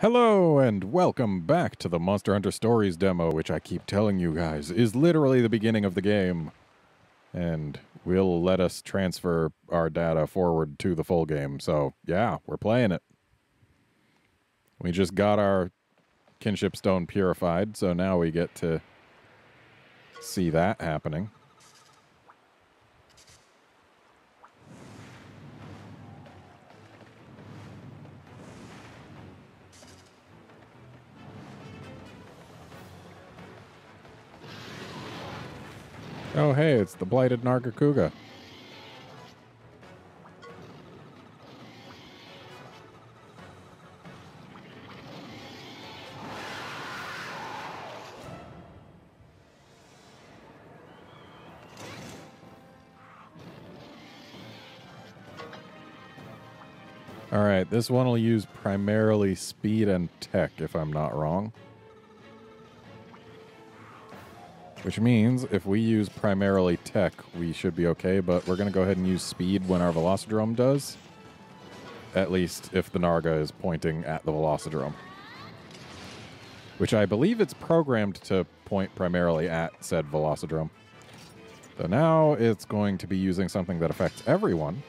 Hello and welcome back to the Monster Hunter Stories demo, which I keep telling you guys is literally the beginning of the game. And will let us transfer our data forward to the full game. So yeah, we're playing it. We just got our kinship stone purified, so now we get to see that happening. Oh hey, it's the blighted Nargacuga. Alright, this one will use primarily speed and tech, if I'm not wrong. Which means if we use primarily tech, we should be okay, but we're going to go ahead and use speed when our Velocidrome does. At least if the Narga is pointing at the Velocidrome. Which I believe it's programmed to point primarily at said Velocidrome. So now it's going to be using something that affects everyone.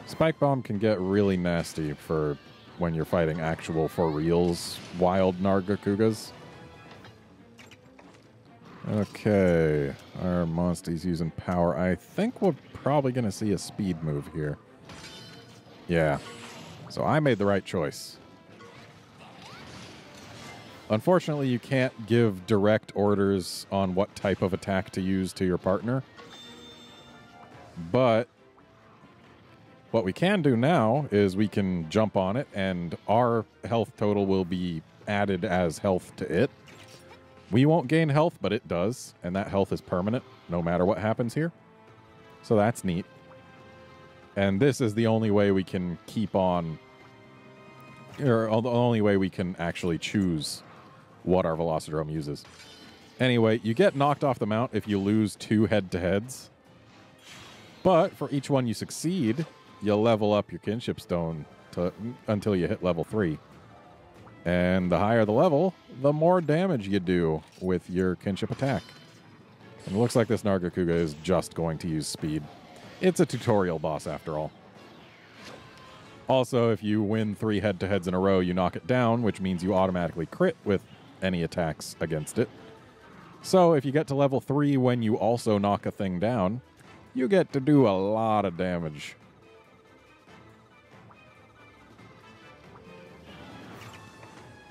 Spike Bomb can get really nasty for when you're fighting actual for reals wild Nargacugas. Okay, our monster's using power. I think we're probably going to see a speed move here. Yeah, so I made the right choice. Unfortunately, you can't give direct orders on what type of attack to use to your partner. But what we can do now is we can jump on it, and our health total will be added as health to it. We won't gain health, but it does, and that health is permanent no matter what happens here. So that's neat. And this is the only way we can keep on, or the only way we can actually choose what our Velocidrome uses. Anyway, you get knocked off the mount if you lose 2 head-to-heads. But for each one you succeed, you'll level up your kinship stone until you hit level 3. And the higher the level, the more damage you do with your kinship attack. And it looks like this Nargacuga is just going to use speed. It's a tutorial boss after all. Also, if you win 3 head-to-heads in a row, you knock it down, which means you automatically crit with any attacks against it. So if you get to level 3 when you also knock a thing down, you get to do a lot of damage.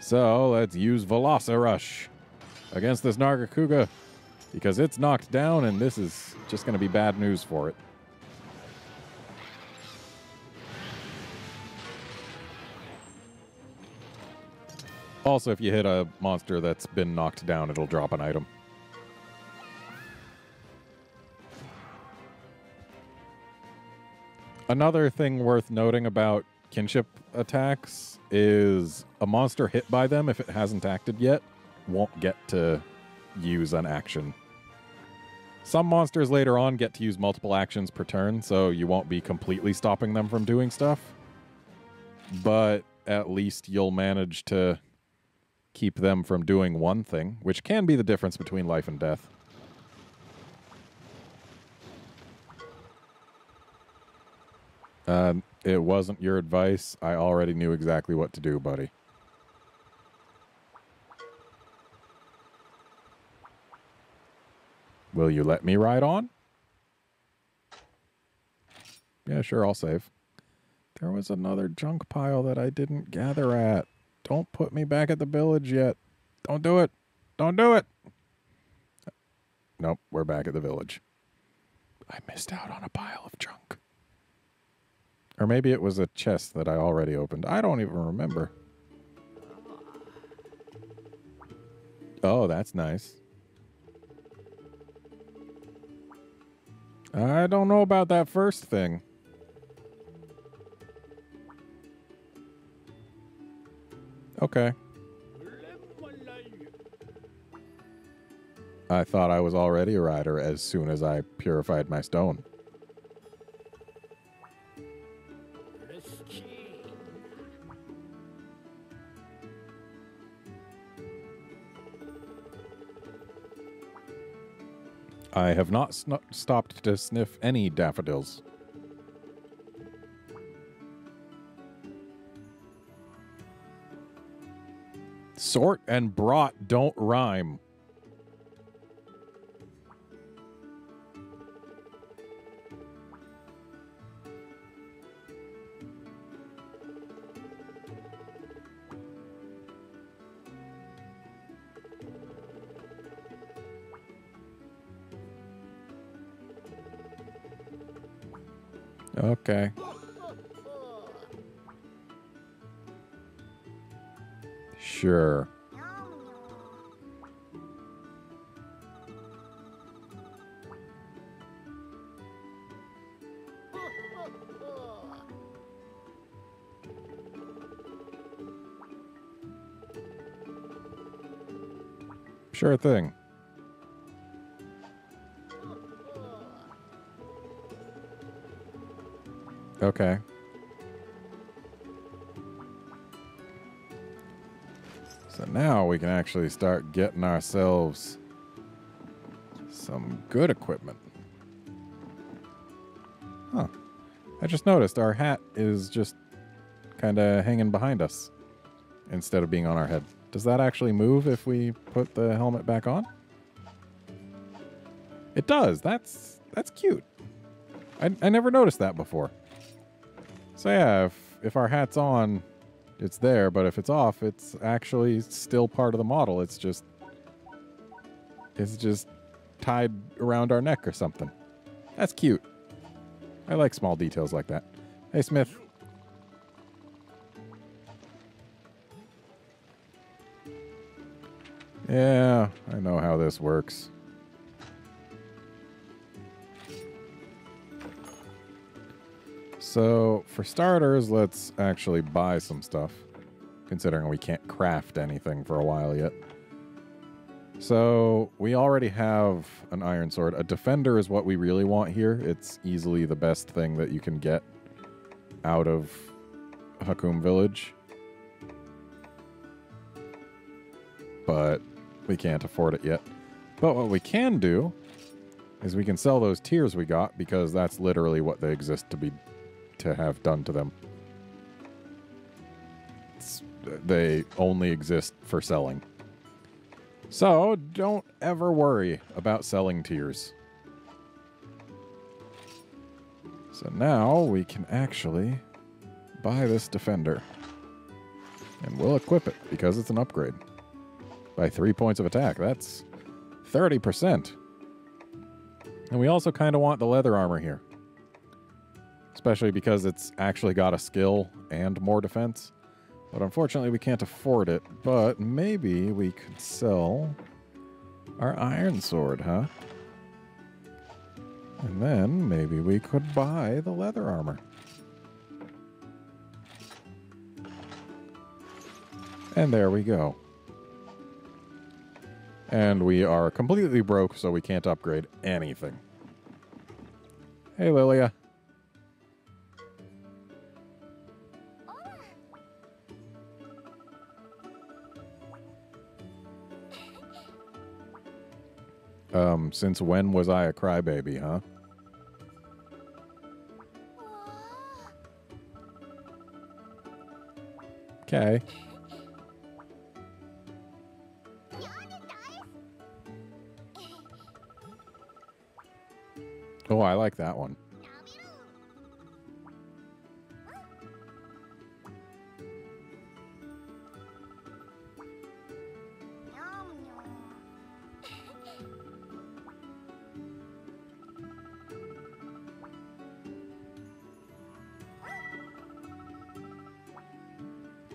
So let's use Velocirush against this Nargacuga because it's knocked down and this is just going to be bad news for it. Also, if you hit a monster that's been knocked down, it'll drop an item. Another thing worth noting about kinship attacks is a monster hit by them, if it hasn't acted yet, won't get to use an action. Some monsters later on get to use multiple actions per turn, so you won't be completely stopping them from doing stuff. But at least you'll manage to keep them from doing one thing, which can be the difference between life and death. It wasn't your advice. I already knew exactly what to do, buddy. Will you let me ride on? Yeah, sure, I'll save. There was another junk pile that I didn't gather at. Don't put me back at the village yet. Don't do it. Don't do it. Nope, we're back at the village. I missed out on a pile of junk. Or maybe it was a chest that I already opened. I don't even remember. Oh, that's nice. I don't know about that first thing. Okay. I thought I was already a rider as soon as I purified my stone. I have not stopped to sniff any daffodils. Sort and brought don't rhyme. Okay. Sure. Sure thing. Okay. So now we can actually start getting ourselves some good equipment. Huh. I just noticed our hat is just kind of hanging behind us instead of being on our head. Does that actually move if we put the helmet back on? It does. That's cute. I never noticed that before. So yeah, if our hat's on, it's there, but if it's off, it's actually still part of the model. It's just tied around our neck or something. That's cute. I like small details like that. Hey, Smith. Yeah, I know how this works. So, for starters, let's actually buy some stuff, considering we can't craft anything for a while yet. So, we already have an iron sword. A defender is what we really want here. It's easily the best thing that you can get out of Hakum Village. But we can't afford it yet. But what we can do is we can sell those tiers we got, because that's literally what they exist to have done to them. They only exist for selling. So don't ever worry about selling tiers. So now we can actually buy this defender. And we'll equip it because it's an upgrade. By 3 points of attack. That's 30%. And we also kind of want the leather armor here. Especially because it's actually got a skill and more defense. But unfortunately we can't afford it. But maybe we could sell our iron sword, huh? And then maybe we could buy the leather armor. And there we go. And we are completely broke, so we can't upgrade anything. Hey, Lilia. Since when was I a crybaby, huh? Okay. Oh, I like that one.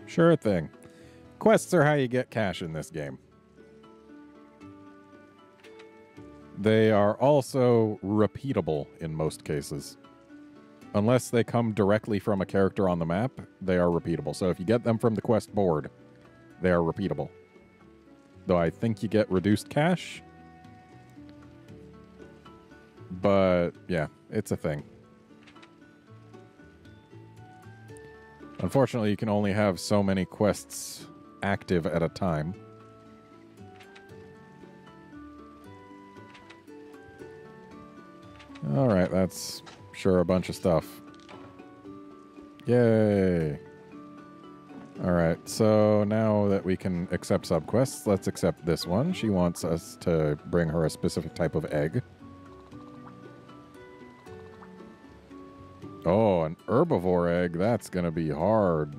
Sure thing. Quests are how you get cash in this game. They are also repeatable in most cases. Unless they come directly from a character on the map, they are repeatable. So if you get them from the quest board, they are repeatable. Though I think you get reduced cash. But yeah, it's a thing. Unfortunately, you can only have so many quests active at a time. All right, that's sure a bunch of stuff. Yay. All right, so now that we can accept subquests, let's accept this one. She wants us to bring her a specific type of egg. Oh, an herbivore egg. That's going to be hard.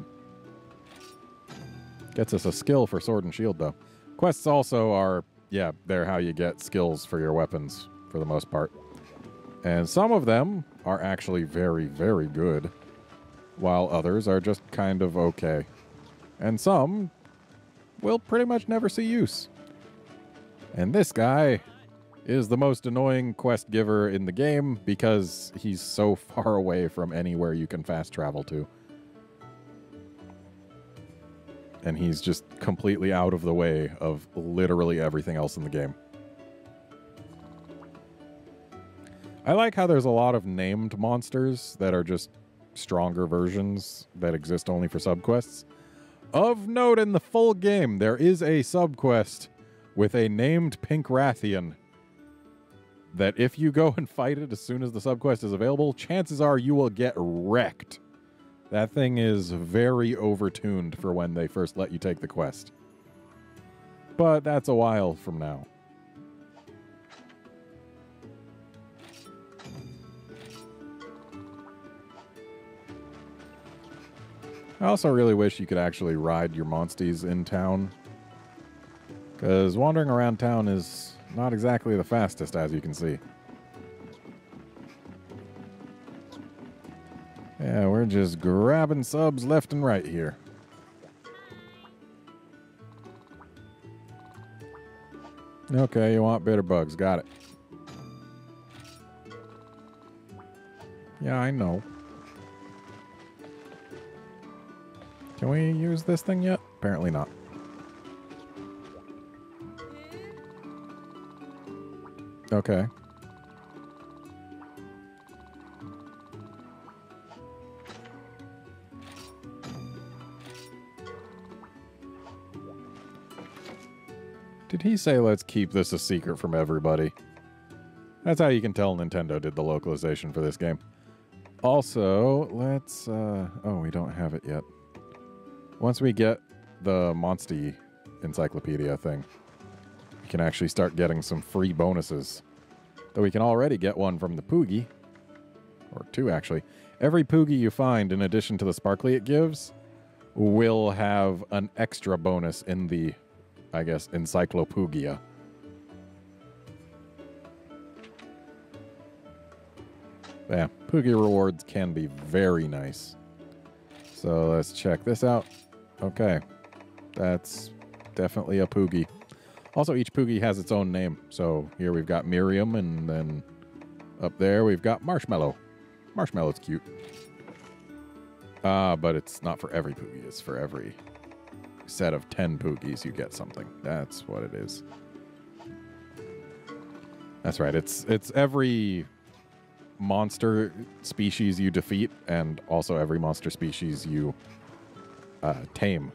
Gets us a skill for sword and shield, though. Quests also are, yeah, they're how you get skills for your weapons, for the most part. And some of them are actually very, very good, while others are just kind of okay. And some will pretty much never see use. And this guy is the most annoying quest giver in the game because he's so far away from anywhere you can fast travel to. And he's just completely out of the way of literally everything else in the game. I like how there's a lot of named monsters that are just stronger versions that exist only for subquests. Of note, in the full game, there is a subquest with a named Pink Rathian that if you go and fight it as soon as the subquest is available, chances are you will get wrecked. That thing is very overtuned for when they first let you take the quest. But that's a while from now. I also really wish you could actually ride your monsties in town, because wandering around town is not exactly the fastest, as you can see. Yeah, we're just grabbing subs left and right here. Okay, you want bitter bugs. Got it. Yeah, I know. Can we use this thing yet? Apparently not. Okay. Did he say let's keep this a secret from everybody? That's how you can tell Nintendo did the localization for this game. Also, let's... oh, we don't have it yet. Once we get the Monstie Encyclopedia thing, we can actually start getting some free bonuses. Though we can already get one from the Poogie. Or two, actually. Every Poogie you find, in addition to the sparkly it gives, will have an extra bonus in the, I guess, Encyclopedia. Yeah, Poogie rewards can be very nice. So let's check this out. Okay, that's definitely a Poogie. Also, each Poogie has its own name. So here we've got Miriam, and then up there we've got Marshmallow. Marshmallow's cute. But it's not for every Poogie. It's for every set of 10 Poogies you get something. That's what it is. That's right. It's every monster species you defeat, and also every monster species you tame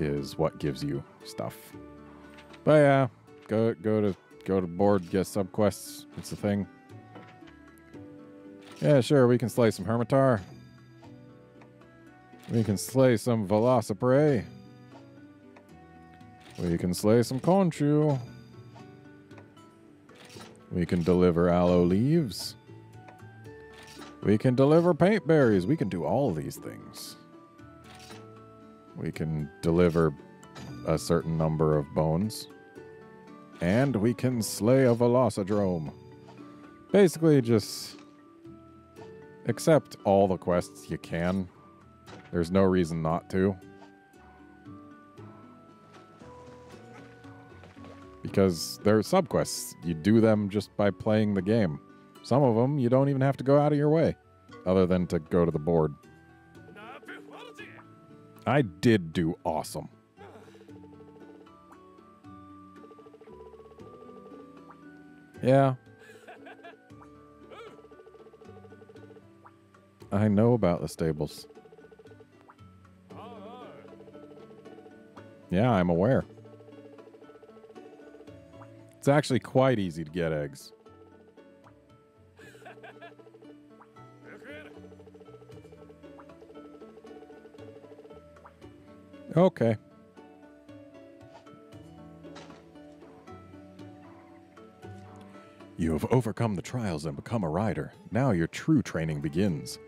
is what gives you stuff. But yeah, go to board, get subquests. It's the thing. Yeah, sure, we can slay some Hermitar. We can slay some Velociprey. We can slay some Conchu. We can deliver aloe leaves. We can deliver paint berries. We can do all these things. We can deliver a certain number of bones. And we can slay a Velocidrome. Basically, just accept all the quests you can. There's no reason not to. Because they're subquests. You do them just by playing the game. Some of them, you don't even have to go out of your way, other than to go to the board. I did do awesome. Yeah. I know about the stables. Yeah, I'm aware. It's actually quite easy to get eggs. Okay. You have overcome the trials and become a rider. Now your true training begins.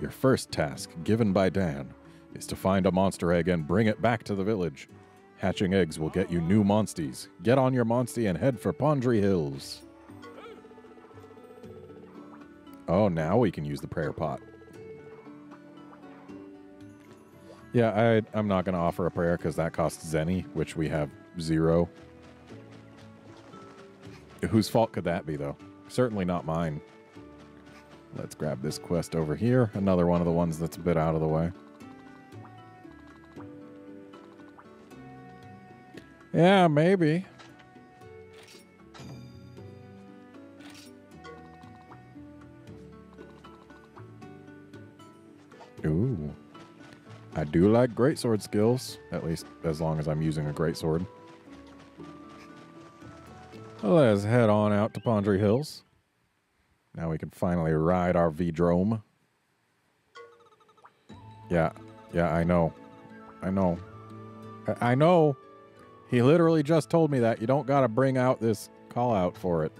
Your first task, given by Dan, is to find a monster egg and bring it back to the village. Hatching eggs will get you new monsties. Get on your monstie and head for Pondry Hills. Oh, now we can use the prayer pot. Yeah, I'm not going to offer a prayer because that costs Zenny, which we have 0. Whose fault could that be, though? Certainly not mine. Let's grab this quest over here. Another one of the ones that's a bit out of the way. Yeah, maybe. Ooh. I do like greatsword skills, at least as long as I'm using a greatsword. Let's head on out to Pondry Hills. Now we can finally ride our V-Drome. Yeah, I know. I know. He literally just told me that. You don't gotta bring out this call out for it.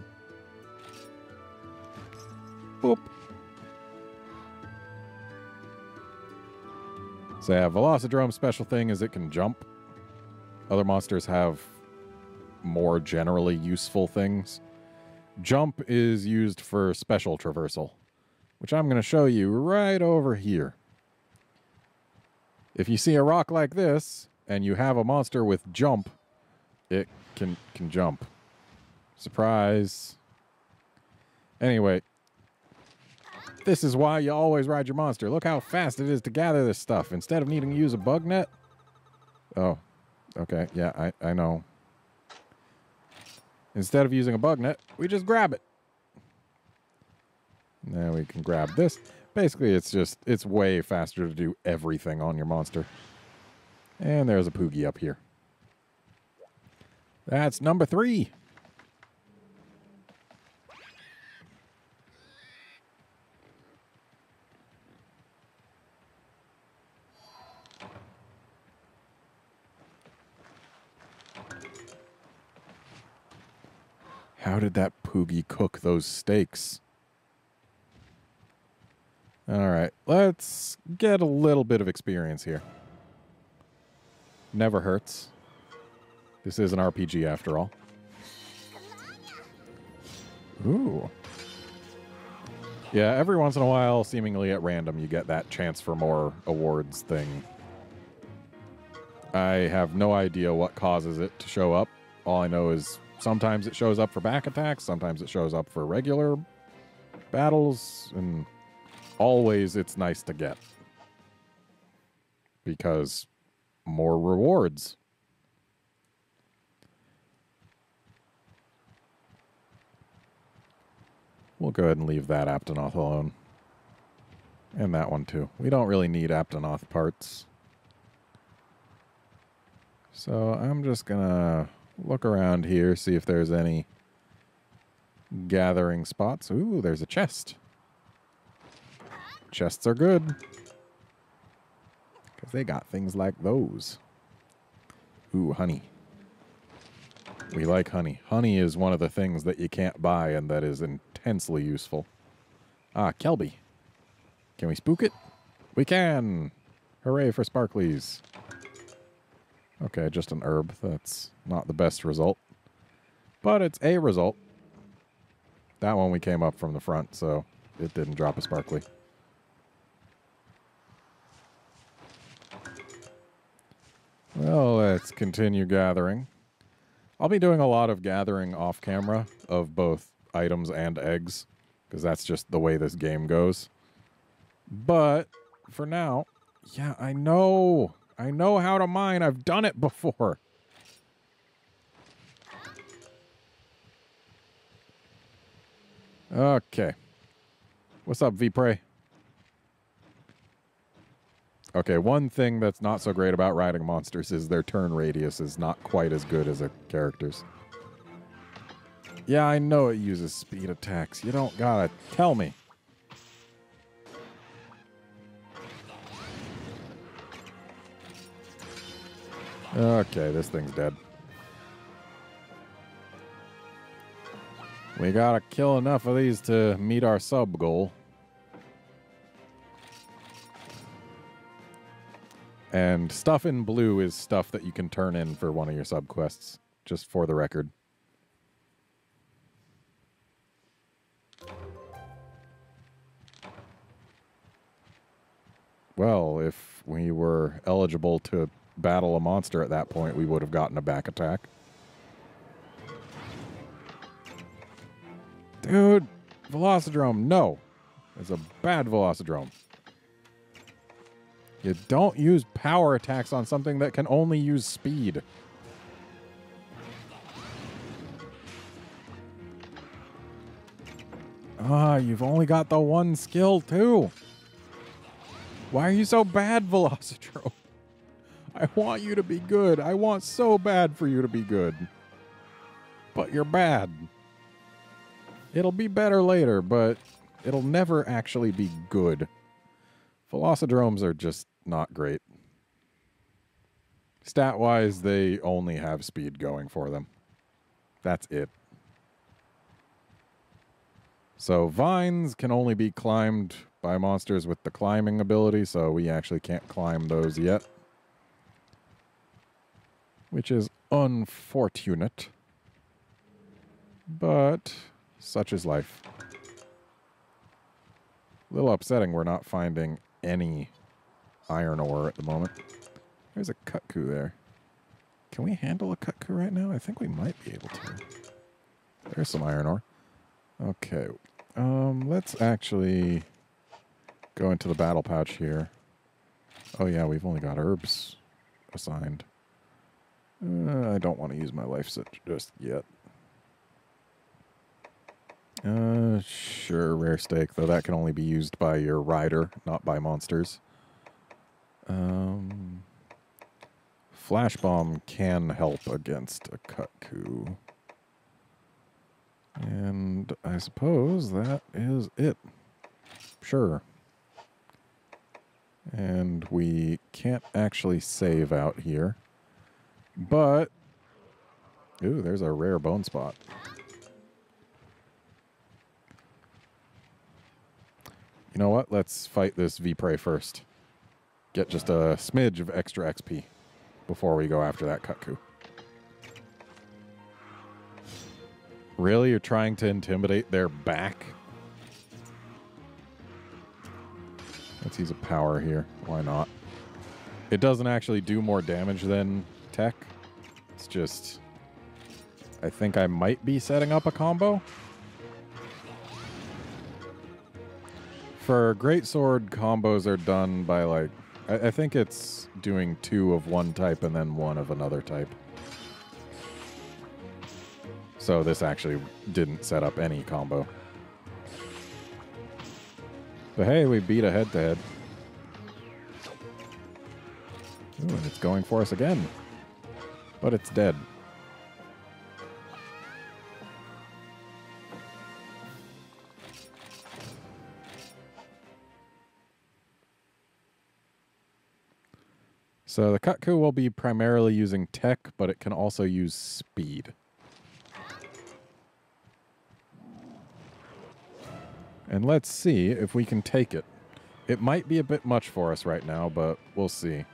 Boop. So yeah, Velocidrome's special thing is it can jump. Other monsters have more generally useful things. Jump is used for special traversal, which I'm going to show you right over here. If you see a rock like this, and you have a monster with jump, it can jump. Surprise. Anyway, this is why you always ride your monster. Look how fast it is to gather this stuff. Instead of needing to use a bug net. Oh, okay. Yeah, I know. Instead of using a bug net, we just grab it. Now we can grab this. Basically, it's way faster to do everything on your monster. And there's a Poogie up here. That's number 3. How did that Poogie cook those steaks? All right, let's get a little bit of experience here. Never hurts. This is an RPG after all. Ooh. Yeah, every once in a while, seemingly at random, you get that chance for more awards thing. I have no idea what causes it to show up. All I know is sometimes it shows up for back attacks, sometimes it shows up for regular battles, and always it's nice to get. Because more rewards. We'll go ahead and leave that Aptonoth alone. And that one too. We don't really need Aptonoth parts. So I'm just gonna look around here, see if there's any gathering spots. Ooh, there's a chest. Chests are good. Because they got things like those. Ooh, honey. We like honey. Honey is one of the things that you can't buy and that is intensely useful. Ah, Kelby. Can we spook it? We can! Hooray for sparklies. Okay, just an herb. That's not the best result. But it's a result. That one we came up from the front, so it didn't drop a sparkly. Well, let's continue gathering. I'll be doing a lot of gathering off camera of both items and eggs, because that's just the way this game goes. But for now, yeah, I know how to mine. I've done it before. Okay. What's up, V-Prey? Okay, one thing that's not so great about riding monsters is their turn radius is not quite as good as a character's. Yeah, I know it uses speed attacks. You don't gotta tell me. Okay, this thing's dead. We gotta kill enough of these to meet our sub goal. And stuff in blue is stuff that you can turn in for one of your sub quests, just for the record. Well, if we were eligible to battle a monster at that point, we would have gotten a back attack. Dude, Velocidrome, no. It's a bad Velocidrome. You don't use power attacks on something that can only use speed. Ah, you've only got the one skill, too. Why are you so bad, Velocidrome? I want you to be good. I want so bad for you to be good. But you're bad. It'll be better later, but it'll never actually be good. Velocidromes are just not great. Stat-wise, they only have speed going for them. That's it. So vines can only be climbed by monsters with the climbing ability, so we actually can't climb those yet. Which is unfortunate. But such is life. A little upsetting we're not finding any iron ore at the moment. There's a Kutku there. Can we handle a Kutku right now? I think we might be able to. There's some iron ore. Okay. Let's actually go into the battle pouch here. Oh yeah, we've only got herbs assigned. I don't want to use my life set just yet. Sure, rare steak, though that can only be used by your rider, not by monsters. Flash Bomb can help against a Kutku. And I suppose that is it. Sure. And we can't actually save out here. But, ooh, there's a rare bone spot. You know what? Let's fight this V-Prey first. Get just a smidge of extra XP before we go after that Kutku. Really? You're trying to intimidate their back? Let's use a power here. Why not? It doesn't actually do more damage than tech. It's just... I think I might be setting up a combo. For Greatsword, combos are done by, like... I think it's doing 2 of one type and then 1 of another type. So this actually didn't set up any combo. But hey, we beat a head-to-head. Ooh, and it's going for us again. But it's dead. So the Kutku will be primarily using tech, but it can also use speed. And let's see if we can take it. It might be a bit much for us right now, but we'll see.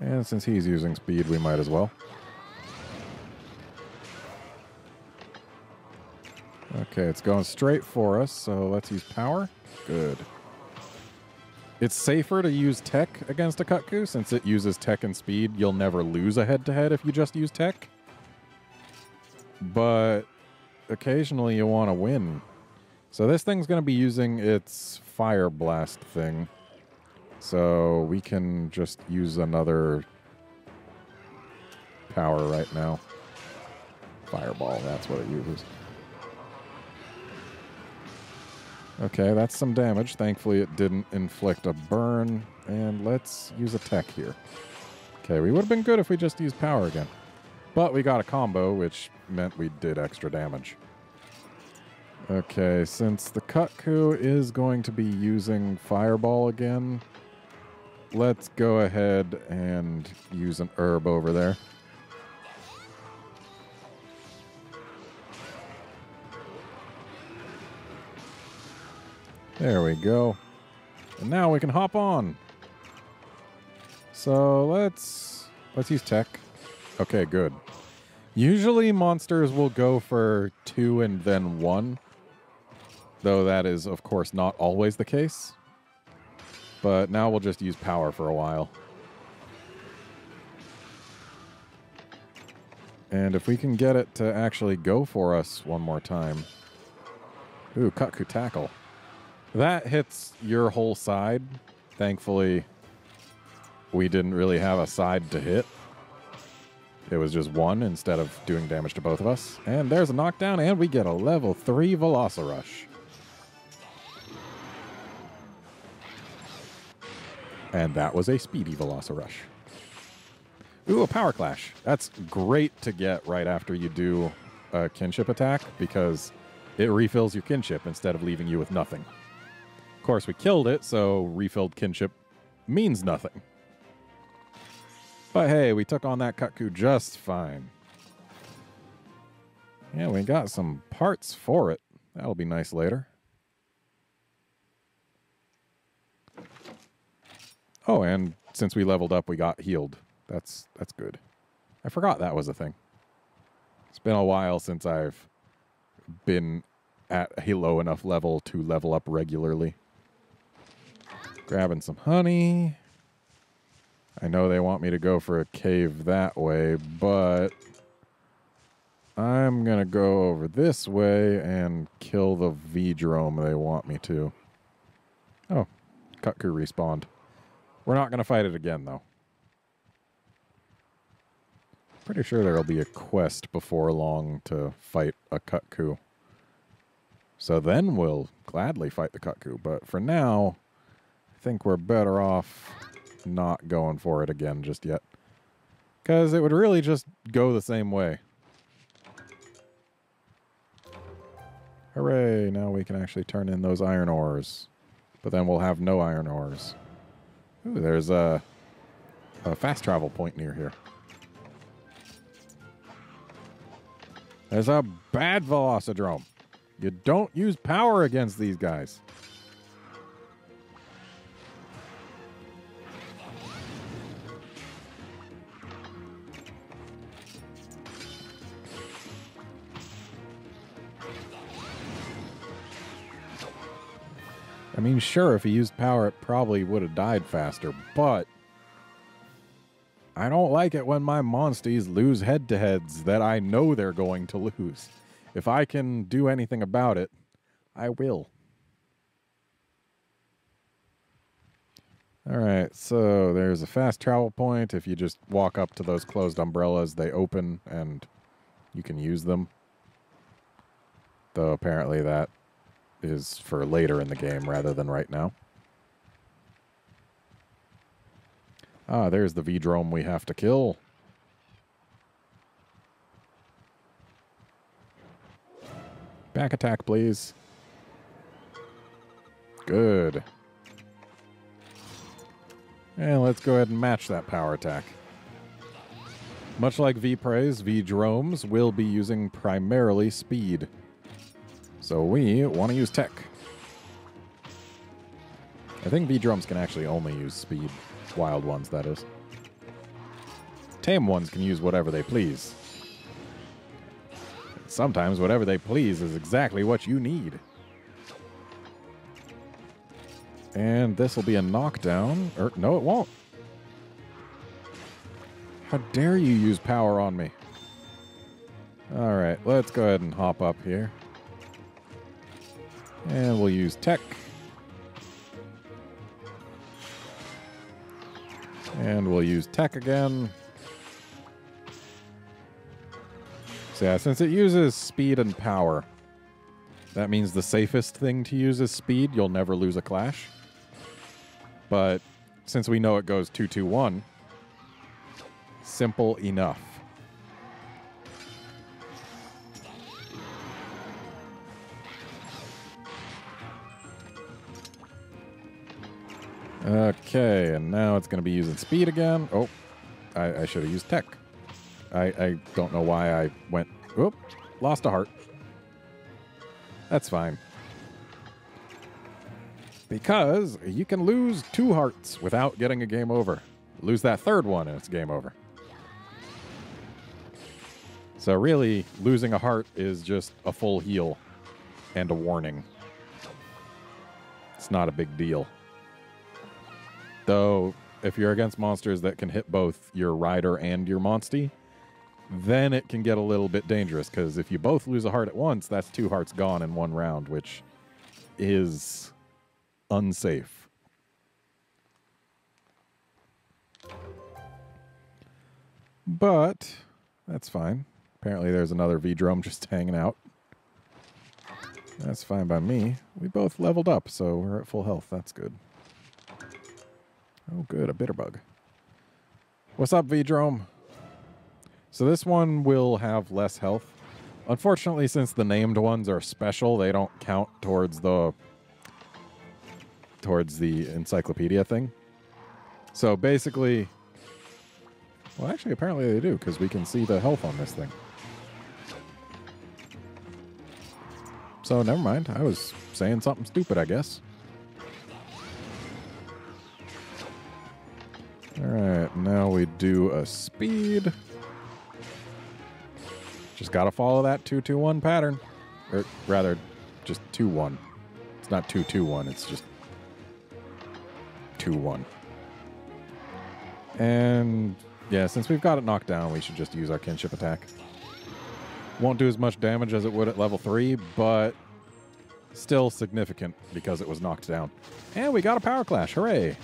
And since he's using speed, we might as well. Okay, it's going straight for us, so let's use power. Good. It's safer to use tech against a Kutku, since it uses tech and speed. You'll never lose a head-to-head if you just use tech. But occasionally you want to win. So this thing's going to be using its Fire Blast thing. So we can just use another power right now. Fireball, that's what it uses. Okay, that's some damage. Thankfully, it didn't inflict a burn. And let's use a tech here. Okay, we would have been good if we just used power again. But we got a combo, which meant we did extra damage. Okay, since the Kutku is going to be using Fireball again, let's go ahead and use an herb over there. There we go. And now we can hop on. So let's use tech. Okay, good. Usually monsters will go for 2 and then 1. Though that is, of course, not always the case. But now we'll just use power for a while. And if we can get it to actually go for us one more time. Ooh, Kut-Ku Tackle. That hits your whole side. Thankfully, we didn't really have a side to hit. It was just one instead of doing damage to both of us. And there's a knockdown, and we get a level 3 Velocirush. And that was a speedy Velocirush. Ooh, a Power Clash. That's great to get right after you do a kinship attack because it refills your kinship instead of leaving you with nothing. Of course, we killed it, so refilled kinship means nothing. But hey, we took on that Kut-Ku just fine. Yeah, we got some parts for it. That'll be nice later. Oh, and since we leveled up, we got healed. That's good. I forgot that was a thing. It's been a while since I've been at a low enough level to level up regularly. Grabbing some honey. I know they want me to go for a cave that way, but I'm going to go over this way and kill the V-Drome they want me to. Oh, Kut-Ku respawned. We're not going to fight it again, though. Pretty sure there'll be a quest before long to fight a Kut-Ku. So then we'll gladly fight the Kut-Ku, but for now, I think we're better off not going for it again just yet. Because it would really just go the same way. Hooray, now we can actually turn in those iron ores. But then we'll have no iron ores. Ooh, there's a fast travel point near here. There's a bad Velocidrome. You don't use power against these guys. I mean, sure, if he used power, it probably would have died faster, but I don't like it when my monsties lose head-to-heads that I know they're going to lose. If I can do anything about it, I will. Alright, so there's a fast travel point. If you just walk up to those closed umbrellas, they open and you can use them. Though apparently that is for later in the game rather than right now. Ah, there's the V-Drome we have to kill. Back attack, please. Good. And let's go ahead and match that power attack. Much like V-Praise, V-Dromes will be using primarily speed. So we want to use tech. I think V-Dromes can actually only use speed. Wild ones, that is. Tame ones can use whatever they please. Sometimes whatever they please is exactly what you need. And this will be a knockdown. Or, no, it won't. How dare you use power on me? Alright, let's go ahead and hop up here. And we'll use tech. And we'll use tech again. So yeah, since it uses speed and power, that means the safest thing to use is speed. You'll never lose a clash. But since we know it goes 2-2-1, simple enough. Okay, and now it's going to be using speed again. Oh, I should have used tech. I don't know why I went... Oop, lost a heart. That's fine. Because you can lose 2 hearts without getting a game over. Lose that 3rd one and it's game over. So really, losing a heart is just a full heal and a warning. It's not a big deal. Though, if you're against monsters that can hit both your rider and your monstie, then it can get a little bit dangerous, because if you both lose a heart at once, that's 2 hearts gone in 1 round, which is unsafe. But that's fine. Apparently there's another V-Drum just hanging out. That's fine by me. We both leveled up, so we're at full health. That's good. Oh, good. A Bitterbug. What's up, V-Drum? So this one will have less health. Unfortunately, since the named ones are special, they don't count towards the encyclopedia thing. So basically... Well, actually, apparently they do, because we can see the health on this thing. So, never mind. I was saying something stupid, I guess. Alright, now we do a speed. Just gotta follow that 2-2-1 pattern. Or, rather, just 2-1. It's not 2-2-1, it's just 2-1. And... yeah, since we've got it knocked down, we should just use our kinship attack. Won't do as much damage as it would at level 3, but still significant because it was knocked down. And we got a Power Clash. Hooray!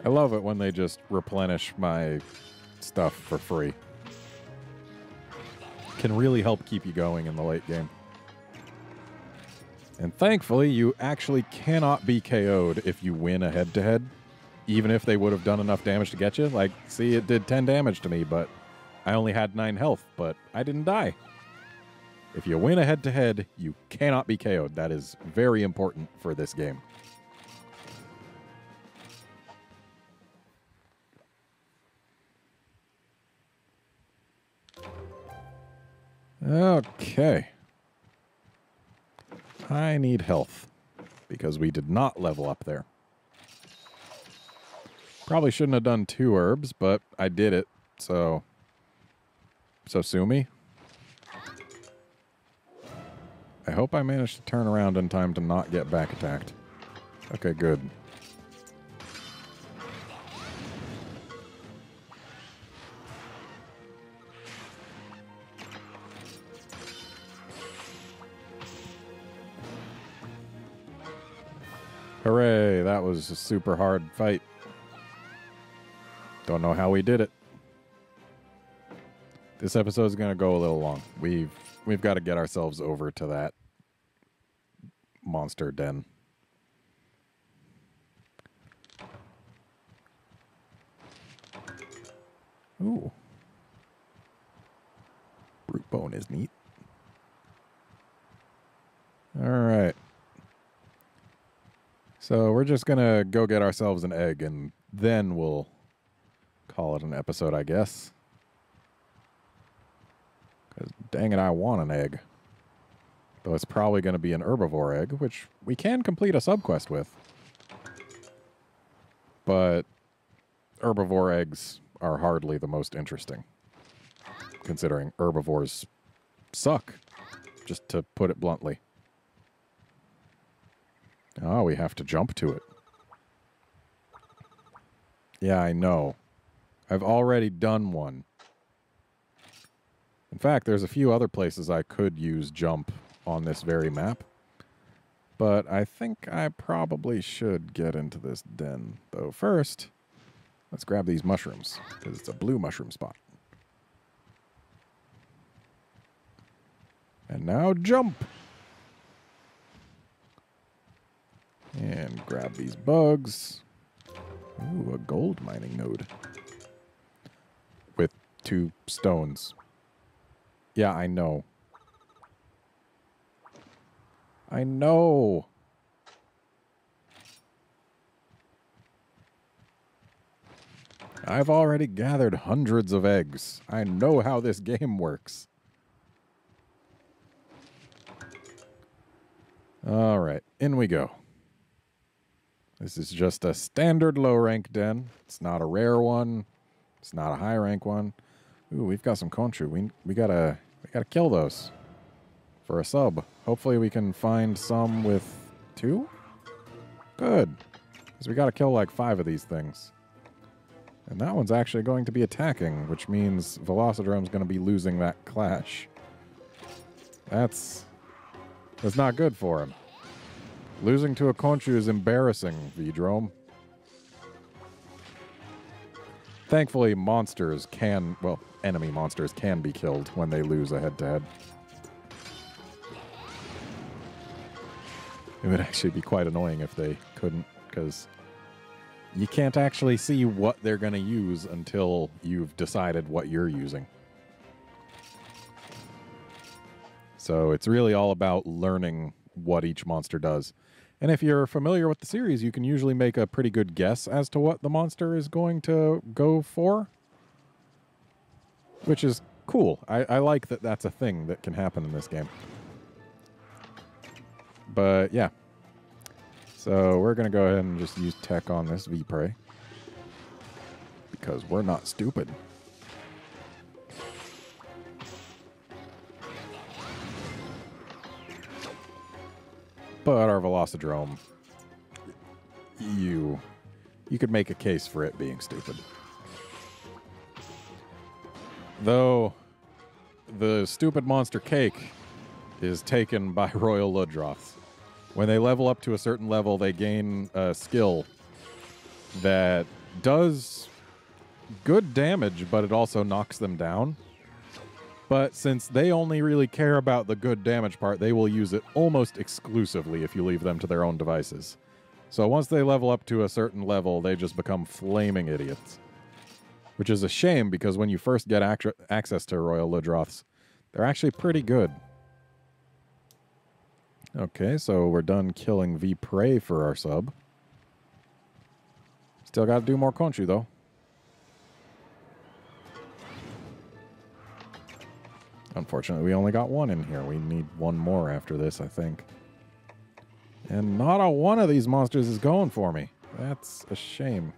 I love it when they just replenish my stuff for free. Can really help keep you going in the late game. And thankfully, you actually cannot be KO'd if you win a head-to-head, even if they would have done enough damage to get you. Like, see, it did 10 damage to me, but I only had 9 health, but I didn't die. If you win a head-to-head, you cannot be KO'd. That is very important for this game. Okay. I need health, because we did not level up there. Probably shouldn't have done 2 herbs, but I did it, so sue me. I hope I managed to turn around in time to not get back attacked. Okay, good. Hooray, that was a super hard fight. Don't know how we did it. This episode's going to go a little long. We've got to get ourselves over to that monster den. Ooh. Brute bone is neat. All right. So we're just going to go get ourselves an egg, and then we'll call it an episode, I guess. Because dang it, I want an egg. Though it's probably going to be an herbivore egg, which we can complete a subquest with. But herbivore eggs are hardly the most interesting, considering herbivores suck, just to put it bluntly. Oh, we have to jump to it. Yeah, I know. I've already done one. In fact, there's a few other places I could use jump on this very map. But I think I probably should get into this den. Though first, let's grab these mushrooms, because it's a blue mushroom spot. And now jump! And grab these bugs. Ooh, a gold mining node. With 2 stones. Yeah, I know. I know. I've already gathered hundreds of eggs. I know how this game works. All right, in we go. This is just a standard low rank den. It's not a rare one. It's not a high rank one. Ooh, we've got some Khonshu. We gotta kill those for a sub. Hopefully we can find some with 2. Good, because we gotta kill like 5 of these things. And that one's actually going to be attacking, which means Velocidrome's going to be losing that clash. That's not good for him. Losing to a Khonshu is embarrassing, V-Drome. Thankfully, monsters can, well, enemy monsters can be killed when they lose a head-to-head. It would actually be quite annoying if they couldn't, because you can't actually see what they're going to use until you've decided what you're using. So it's really all about learning what each monster does. And if you're familiar with the series, you can usually make a pretty good guess as to what the monster is going to go for. Which is cool. I like that that's a thing that can happen in this game. But yeah. So we're going to go ahead and just use tech on this V-Prey. Because we're not stupid. But our Velocidrome, you could make a case for it being stupid. Though the stupid monster cake is taken by Royal Ludroths. When they level up to a certain level, they gain a skill that does good damage, but it also knocks them down. But since they only really care about the good damage part, they will use it almost exclusively if you leave them to their own devices. So once they level up to a certain level, they just become flaming idiots. Which is a shame, because when you first get access to Royal Ludroths, they're actually pretty good. Okay, so we're done killing V-Prey for our sub. Still got to do more Khonshu, though. Unfortunately, we only got 1 in here. We need 1 more after this, I think. And not a one of these monsters is going for me. That's a shame.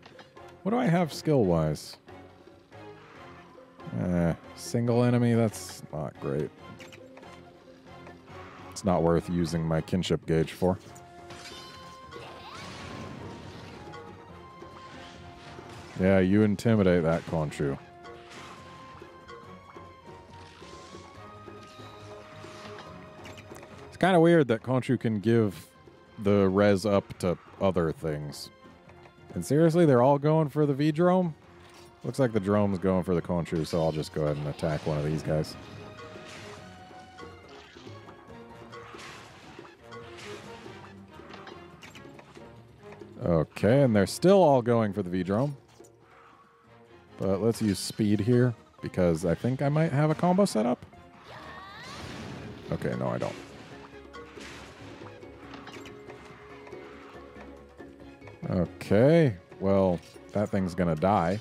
What do I have skill-wise? Single enemy, that's not great. It's not worth using my kinship gauge for. Yeah, you intimidate that Khonshu. It's kind of weird that Khonshu can give the res up to other things. And seriously, they're all going for the V-Drome? Looks like the Drome's going for the Khonshu, so I'll just go ahead and attack one of these guys. Okay, and they're still all going for the V-Drome. But let's use speed here, because I think I might have a combo set up. Okay, no, I don't. Okay, well, that thing's gonna die.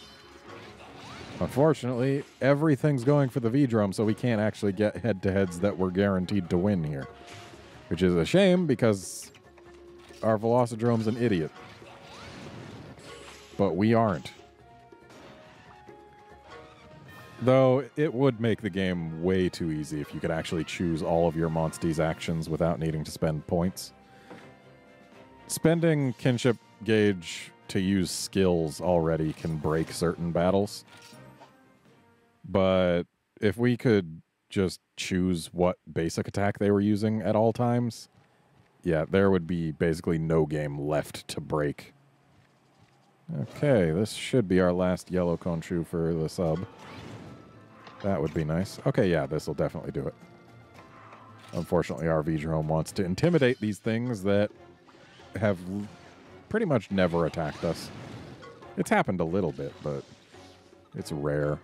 Unfortunately, everything's going for the V-Drome, so we can't actually get head-to-heads that we're guaranteed to win here. Which is a shame, because our Velocidrome's an idiot. But we aren't. Though, it would make the game way too easy if you could actually choose all of your Monstee's actions without needing to spend points. Spending kinship gauge to use skills already can break certain battles. But if we could just choose what basic attack they were using at all times, yeah, there would be basically no game left to break. Okay, this should be our last yellow Khonshu for the sub. That would be nice. Okay, yeah, this will definitely do it. Unfortunately, our V-Drome wants to intimidate these things that have pretty much never attacked us. It's happened a little bit, but it's rare.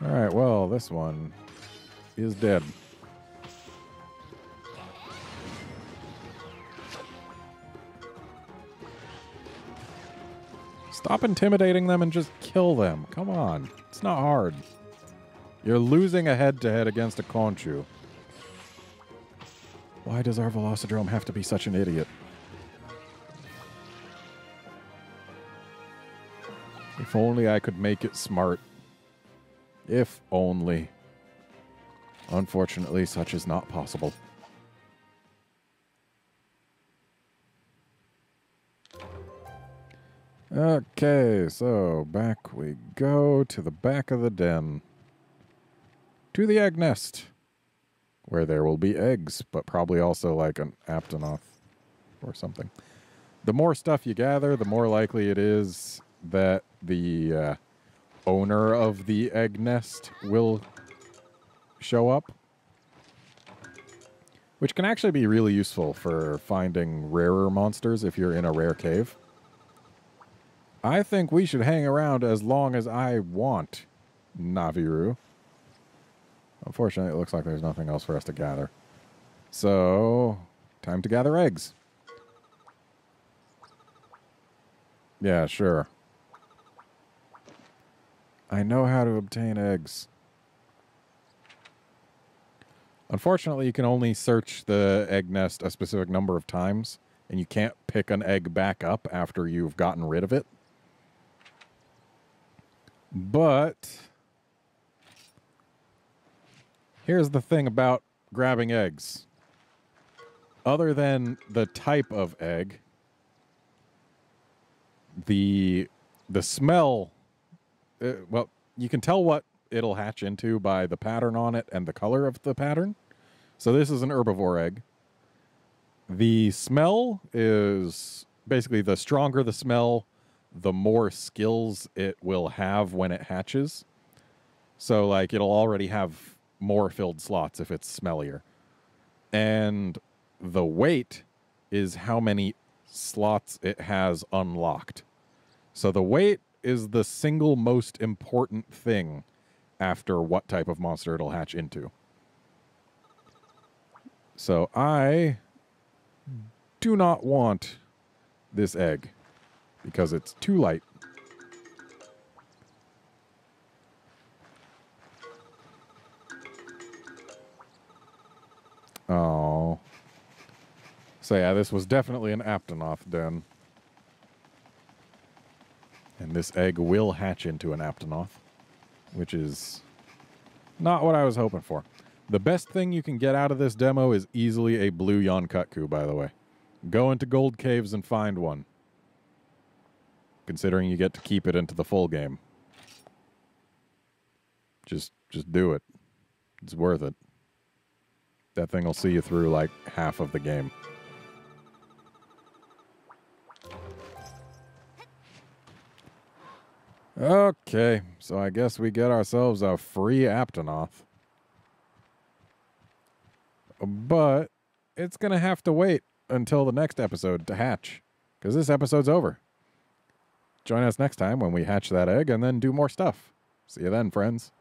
Alright, well, this one is dead. Stop intimidating them and just kill them. Come on. It's not hard. You're losing a head-to-head against a Conchu. Why does our Velocidrome have to be such an idiot? If only I could make it smart. If only. Unfortunately, such is not possible. Okay, so back we go to the back of the den. To the egg nest, where there will be eggs, but probably also like an Aptonoth or something. The more stuff you gather, the more likely it is that the owner of the egg nest will show up, which can actually be really useful for finding rarer monsters if you're in a rare cave. I think we should hang around as long as I want, Naviru. Unfortunately, it looks like there's nothing else for us to gather. So, time to gather eggs. Yeah, sure. I know how to obtain eggs. Unfortunately, you can only search the egg nest a specific number of times, and you can't pick an egg back up after you've gotten rid of it. But here's the thing about grabbing eggs. Other than the type of egg, the smell, well, you can tell what it'll hatch into by the pattern on it and the color of the pattern. So this is an herbivore egg. The smell is basically the stronger the smell, the more skills it will have when it hatches. So, like, it'll already have more filled slots if it's smellier. And the weight is how many slots it has unlocked. So the weight is the single most important thing after what type of monster it'll hatch into. So I do not want this egg because it's too light. Oh. So yeah, this was definitely an Aptonoth den. And this egg will hatch into an Aptonoth, which is not what I was hoping for. The best thing you can get out of this demo is easily a blue Yonkutku, by the way. Go into gold caves and find one. Considering you get to keep it into the full game. Just do it. It's worth it. That thing will see you through like half of the game. Okay, so I guess we get ourselves a free Aptonoth. But it's going to have to wait until the next episode to hatch, because this episode's over. Join us next time when we hatch that egg and then do more stuff. See you then, friends.